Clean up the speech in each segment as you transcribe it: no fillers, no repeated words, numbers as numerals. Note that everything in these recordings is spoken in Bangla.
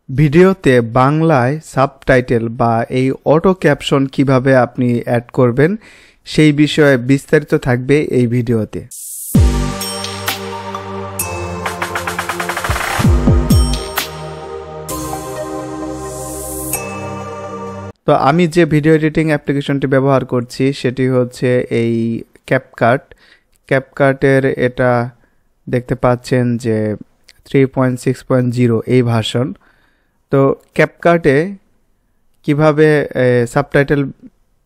ভিডিওতে বাংলায় সাবটাইটেল বা এই অটো ক্যাপশন কিভাবে আপনি অ্যাড করবেন সেই বিষয়ে বিস্তারিত থাকবে এই ভিডিওতে। তো আমি যে ভিডিও এডিটিং অ্যাপ্লিকেশনটি ব্যবহার করছি সেটি হচ্ছে এই ক্যাপকাটের এটা দেখতে পাচ্ছেন যে 3.6.0 এই ভার্সন। তো ক্যাপকাটে কিভাবে সাবটাইটেল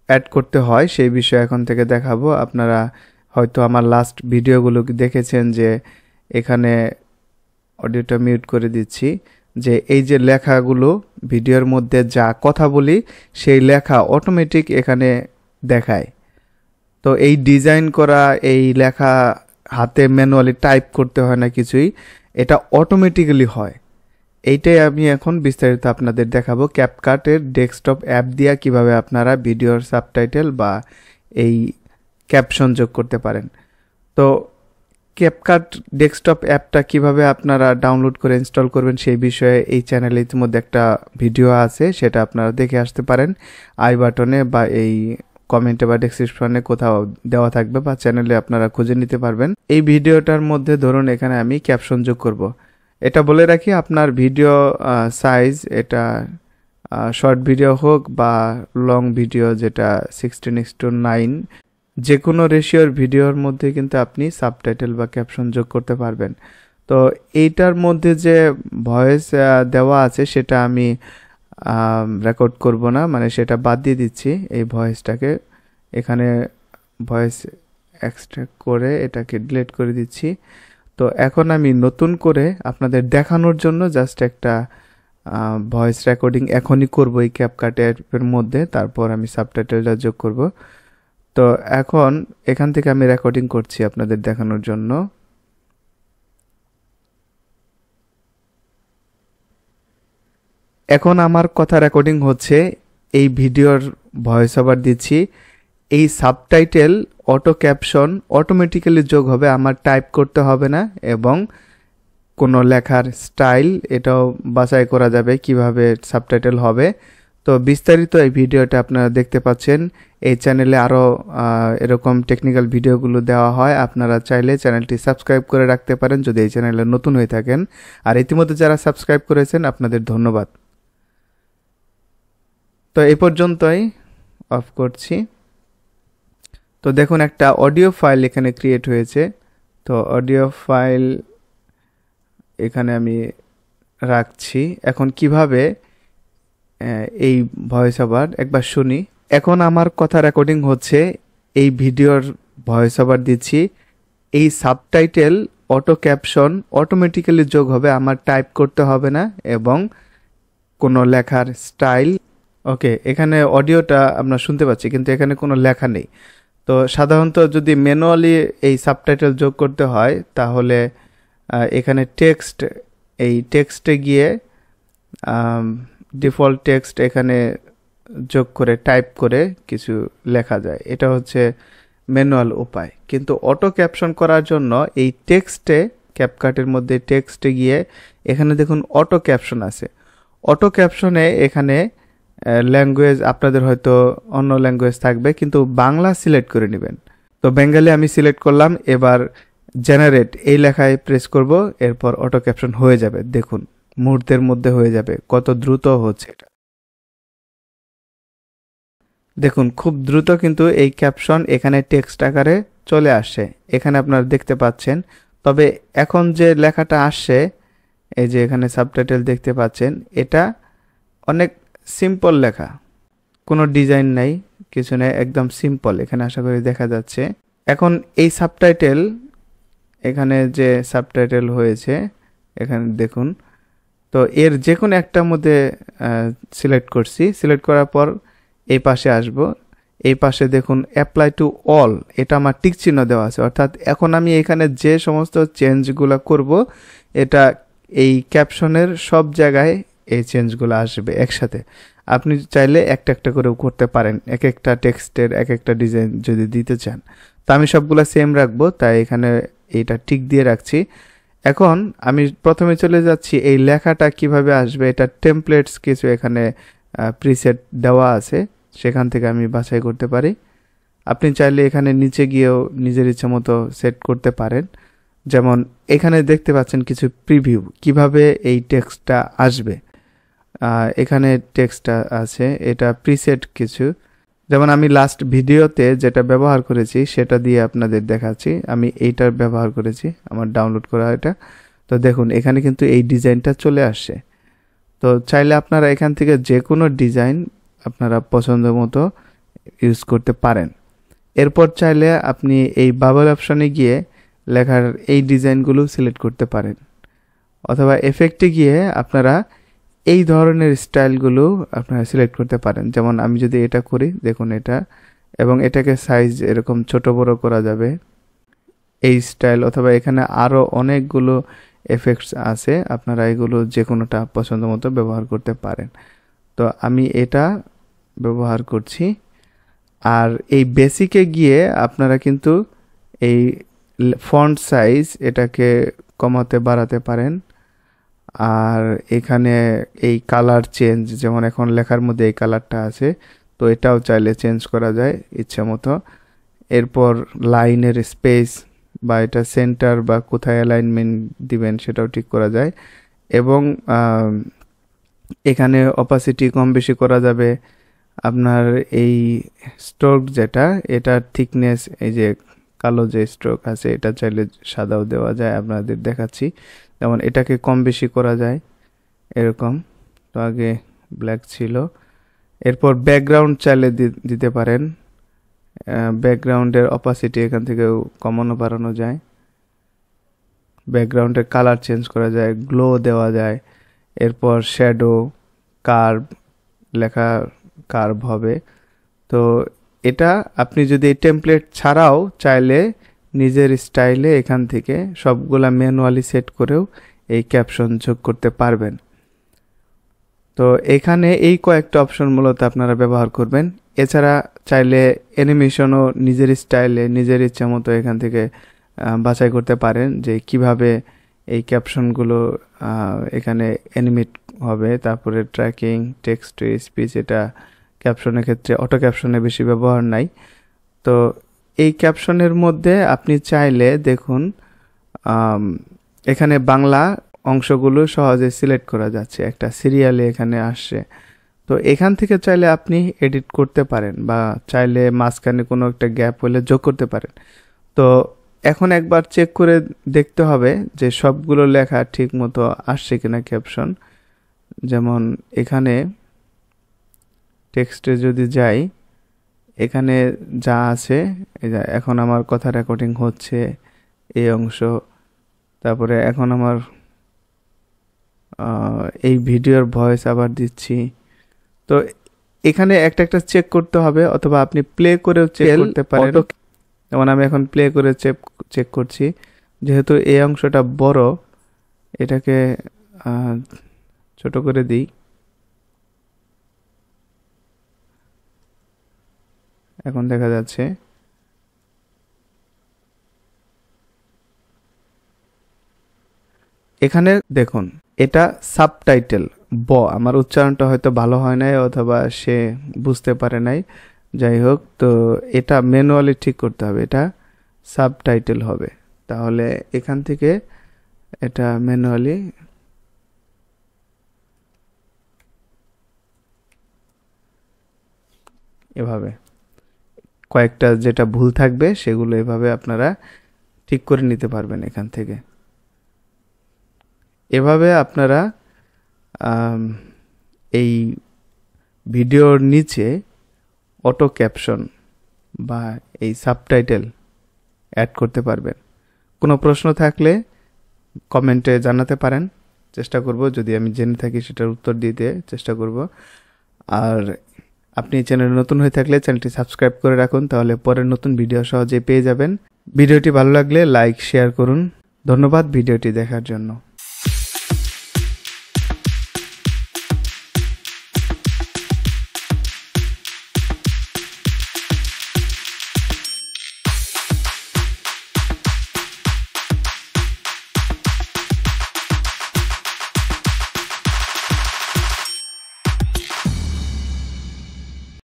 অ্যাড করতে হয় সেই বিষয়ে এখন থেকে দেখাবো। আপনারা হয়তো আমার লাস্ট ভিডিওগুলো দেখেছেন যে এখানে অডিওটা মিউট করে দিচ্ছি, যে এই যে লেখাগুলো ভিডিওর মধ্যে যা কথা বলি সেই লেখা অটোমেটিক এখানে দেখায়। তো এই ডিজাইন করা এই লেখা হাতে ম্যানুয়ালি টাইপ করতে হয় না কিছুই, এটা অটোমেটিক্যালি হয়। এইটাই আমি এখন বিস্তারিত আপনাদের দেখাবো ক্যাপকাটের ডেস্কটপ অ্যাপ দিয়ে কিভাবে আপনারা ভিডিওর সাবটাইটেল বা এই ক্যাপশন যোগ করতে পারেন। তো ক্যাপকাট ডেস্কটপ অ্যাপটা কিভাবে আপনারা ডাউনলোড করে ইনস্টল করবেন সেই বিষয়ে এই চ্যানেলে ইতিমধ্যে একটা ভিডিও আছে, সেটা আপনারা দেখে আসতে পারেন। আই বাটনে বা এই কমেন্টে বা ডেসক্রিপশনে কোথাও দেওয়া থাকবে বা চ্যানেলে আপনারা খুঁজে নিতে পারবেন। এই ভিডিওটার মধ্যে ধরুন এখানে আমি ক্যাপশন যোগ করব। এটা বলে রাখি, আপনার ভিডিও সাইজ এটা শর্ট ভিডিও হোক বা লং ভিডিও যেটা 16:9 যে কোনো রেশিওর ভিডিওর মধ্যে কিন্তু আপনি সাবটাইটেল বা ক্যাপশন যোগ করতে পারবেন। তো এইটার মধ্যে যে ভয়েস দেওয়া আছে সেটা আমি রেকর্ড করব না, মানে সেটা বাদ দিয়ে দিচ্ছি। এই ভয়েসটাকে এখানে ভয়েস এক্সট্রাক্ট করে এটাকে ডিলিট করে দিচ্ছি। তো এখন আমি নতুন করে আপনাদের দেখানোর জন্য জাস্ট একটা ভয়েস রেকর্ডিং এখনই করব এই ক্যাপকাট অ্যাপের মধ্যে, তারপর আমি সাবটাইটেলটা যোগ করব। তো এখন এখান থেকে আমি রেকর্ডিং করছি আপনাদের দেখানোর জন্য। এখন আমার কথা রেকর্ডিং হচ্ছে, এই ভিডিওর ভয়েস ওভার দিচ্ছি। এই সাবটাইটেল অটো ক্যাপশন অটোমেটিক্যালি যোগ হবে, আমার টাইপ করতে হবে না, এবং কোনো লেখার স্টাইল এটাও বাছাই করা যাবে কিভাবে সাবটাইটেল হবে। তো বিস্তারিত এই ভিডিওটা আপনারা দেখতে পাচ্ছেন। এই চ্যানেলে আরও এরকম টেকনিক্যাল ভিডিওগুলো দেওয়া হয়, আপনারা চাইলে চ্যানেলটি সাবস্ক্রাইব করে রাখতে পারেন যদি এই চ্যানেলে নতুন হয়ে থাকেন। আর ইতিমধ্যে যারা সাবস্ক্রাইব করেছেন আপনাদের ধন্যবাদ। তো এই পর্যন্তই, অফ করছি। তো দেখুন একটা অডিও ফাইল এখানে ক্রিয়েট হয়েছে। তো অডিও ফাইল এখানে আমি রাখছি। এখন কিভাবে এই ভয়েস ওভার একবার শুনি। এখন আমার কথা রেকর্ডিং হচ্ছে, এই ভিডিওর ভয়েস ওভার দিচ্ছি। এই সাবটাইটেল অটো ক্যাপশন অটোমেটিক্যালি যোগ হবে, আমার টাইপ করতে হবে না, এবং কোনো লেখার স্টাইল। ওকে, এখানে অডিওটা আমরা শুনতে পাচ্ছি কিন্তু এখানে কোনো লেখা নেই। তো সাধারণত যদি ম্যানুয়ালি এই সাবটাইটেল যোগ করতে হয় তাহলে এখানে টেক্সট, এই টেক্সটে গিয়ে ডিফল্ট টেক্সট এখানে যোগ করে টাইপ করে কিছু লেখা যায়, এটা হচ্ছে ম্যানুয়াল উপায়। কিন্তু অটো ক্যাপশন করার জন্য এই টেক্সটে, ক্যাপকাটের মধ্যে টেক্সটে গিয়ে এখানে দেখুন অটো ক্যাপশন আছে। অটো ক্যাপশনে এখানে ল্যাঙ্গুয়েজ আপনাদের হয়তো অন্য ল্যাঙ্গুয়েজ থাকবে, কিন্তু বাংলা সিলেক্ট করে নেবেন। তো বেঙ্গলি আমি সিলেক্ট করলাম। এবার জেনারেট এই লেখায় প্রেস করব, এরপর অটো ক্যাপশন হয়ে যাবে। দেখুন মুহূর্তের মধ্যে হয়ে যাবে, কত দ্রুত হচ্ছে এটা। দেখুন খুব দ্রুত কিন্তু এই ক্যাপশন এখানে টেক্সট আকারে চলে আসছে, এখানে আপনারা দেখতে পাচ্ছেন। তবে এখন যে লেখাটা আসছে, এই যে এখানে সাবটাইটেল দেখতে পাচ্ছেন, এটা অনেক সিম্পল লেখা, কোনো ডিজাইন নাই, কিছু নেই, একদম সিম্পল। এখানে আশা করি দেখা যাচ্ছে। এখন এই সাবটাইটেল, এখানে যে সাবটাইটেল হয়েছে এখানে দেখুন। তো এর যে কোনো একটার মধ্যে সিলেক্ট করছি। সিলেক্ট করার পর এই পাশে আসব। এই পাশে দেখুন অ্যাপ্লাই টু অল, এটা আমার টিক চিহ্ন দেওয়া আছে। অর্থাৎ এখন আমি এখানে যে সমস্ত চেঞ্জগুলো করব, এটা এই ক্যাপশনের সব জায়গায় এই চেঞ্জগুলো আসবে একসাথে। আপনি চাইলে একটা একটা করেও করতে পারেন, এক একটা টেক্সটের এক একটা ডিজাইন যদি দিতে চান। তো আমি সবগুলো সেম রাখবো, তাই এখানে এইটা টিক দিয়ে রাখছি। এখন আমি প্রথমে চলে যাচ্ছি এই লেখাটা কিভাবে আসবে। এটা টেমপ্লেটস কিছু এখানে প্রিসেট দেওয়া আছে, সেখান থেকে আমি বাছাই করতে পারি। আপনি চাইলে এখানে নিচে গিয়েও নিজের ইচ্ছা মতো সেট করতে পারেন। যেমন এখানে দেখতে পাচ্ছেন কিছু প্রিভিউ কিভাবে এই টেক্সটটা আসবে। এখানে টেক্সটটা আছে, এটা প্রিসেট কিছু। যেমন আমি লাস্ট ভিডিওতে যেটা ব্যবহার করেছি সেটা দিয়ে আপনাদের দেখাচ্ছি। আমি এইটার ব্যবহার করেছি, আমার ডাউনলোড করা এটা। তো দেখুন এখানে কিন্তু এই ডিজাইনটা চলে আসছে। তো চাইলে আপনারা এখান থেকে যে কোনো ডিজাইন আপনারা পছন্দ মতো ইউজ করতে পারেন। এরপর চাইলে আপনি এই বাবল অপশনে গিয়ে লেখার এই ডিজাইনগুলো সিলেক্ট করতে পারেন, অথবা এফেক্টে গিয়ে আপনারা এই ধরনের স্টাইলগুলো আপনারা সিলেক্ট করতে পারেন। যেমন আমি যদি এটা করি, দেখুন এটা, এবং এটাকে সাইজ এরকম ছোট বড় করা যাবে এই স্টাইল, অথবা এখানে আরও অনেকগুলো এফেক্টস আছে, আপনারা এগুলো যে কোনোটা পছন্দ মতো ব্যবহার করতে পারেন। তো আমি এটা ব্যবহার করছি। আর এই বেসিকে গিয়ে আপনারা কিন্তু এই ফন্ট সাইজ এটাকে কমাতে বাড়াতে পারেন। আর এখানে এই কালার চেঞ্জ, যেমন এখন লেখার মধ্যে এই কালারটা আছে, তো এটাও চাইলে চেঞ্জ করা যায় ইচ্ছা মতো। এরপর লাইনের স্পেস বা এটা সেন্টার বা কোথায় অ্যালাইনমেন্ট দিবেন সেটাও ঠিক করা যায়। এবং এখানে অপাসিটি কম বেশি করা যাবে। আপনার এই স্ট্রোক যেটা, এটার থিকনেস, এই যে কালো যে স্ট্রোক আছে এটা চাইলে সাদাও দেওয়া যায়, আপনাদের দেখাচ্ছি। যেমন এটাকে কম বেশি করা যায় এরকম, তো আগে ব্ল্যাক ছিল। এরপর ব্যাকগ্রাউন্ড চাইলে দিতে পারেন। ব্যাকগ্রাউন্ডের অপাসিটি এখান থেকেও কমানো বাড়ানো যায়। ব্যাকগ্রাউন্ডের কালার চেঞ্জ করা যায়, গ্লো দেওয়া যায়। এরপর শ্যাডো, কার্ভ, লেখা কার্ভ হবে। তো এটা আপনি যদি এই টেমপ্লেট ছাড়াও চাইলে নিজের স্টাইলে এখান থেকে সবগুলা ম্যানুয়ালি সেট করেও এই ক্যাপশন যোগ করতে পারবেন। তো এখানে এই কয়েকটা অপশন মূলত আপনারা ব্যবহার করবেন। এছাড়া চাইলে অ্যানিমেশনও নিজের স্টাইলে নিজের ইচ্ছা মতো এখান থেকে বাছাই করতে পারেন যে কিভাবে এই ক্যাপশনগুলো এখানে অ্যানিমেট হবে। তারপরে ট্র্যাকিং, টেক্সট টু স্পিচ, এটা ক্যাপশনের ক্ষেত্রে অটো ক্যাপশনে বেশি ব্যবহার নাই। তো এই ক্যাপশনের মধ্যে আপনি চাইলে দেখুন এখানে বাংলা অংশগুলো সহজে সিলেক্ট করা যাচ্ছে, একটা সিরিয়ালে এখানে আসছে। তো এখান থেকে চাইলে আপনি এডিট করতে পারেন, বা চাইলে মাঝখানে কোনো একটা গ্যাপ হলে যোগ করতে পারেন। তো এখন একবার চেক করে দেখতে হবে যে সবগুলো লেখা ঠিক মতো আসছে কিনা ক্যাপশন। যেমন এখানে টেক্সটে যদি যাই, এখানে যা আছে, এখন আমার কথা রেকর্ডিং হচ্ছে এই অংশ, তারপরে এখন আমার এই ভিডিওর ভয়েস আবার দিচ্ছি। তো এখানে একটা একটা চেক করতে হবে, অথবা আপনি প্লে করেও চেক করতে পারেন। যেমন আমি এখন প্লে করে চেক করছি, যেহেতু এই অংশটা বড়, এটাকে ছোট করে দিই। এখন দেখা যাচ্ছে। এখানে দেখুন এটা সাবটাইটেল আমার উচ্চারণটা হয়তো ভালো হয় নাই, অথবা সে বুঝতে পারে নাই, যাই হোক। তো এটা ম্যানুয়ালি ঠিক করতে হবে, এটা সাবটাইটেল হবে। তাহলে এখান থেকে এটা ম্যানুয়ালি এভাবে কয়েকটা যেটা ভুল থাকবে সেগুলো এভাবে আপনারা ঠিক করে নিতে পারবেন এখান থেকে। এভাবে আপনারা এই ভিডিওর নিচে অটো ক্যাপশন বা এই সাবটাইটেল অ্যাড করতে পারবেন। কোনো প্রশ্ন থাকলে কমেন্টে জানাতে পারেন, চেষ্টা করব যদি আমি জেনে থাকি সেটার উত্তর দিতে চেষ্টা করব। আর আপনি চ্যানেলে নতুন হয়ে থাকলে চ্যানেলটি সাবস্ক্রাইব করে রাখুন, তাহলে পরের নতুন ভিডিও সহজেই পেয়ে যাবেন। ভিডিওটি ভালো লাগলে লাইক শেয়ার করুন। ধন্যবাদ ভিডিওটি দেখার জন্য।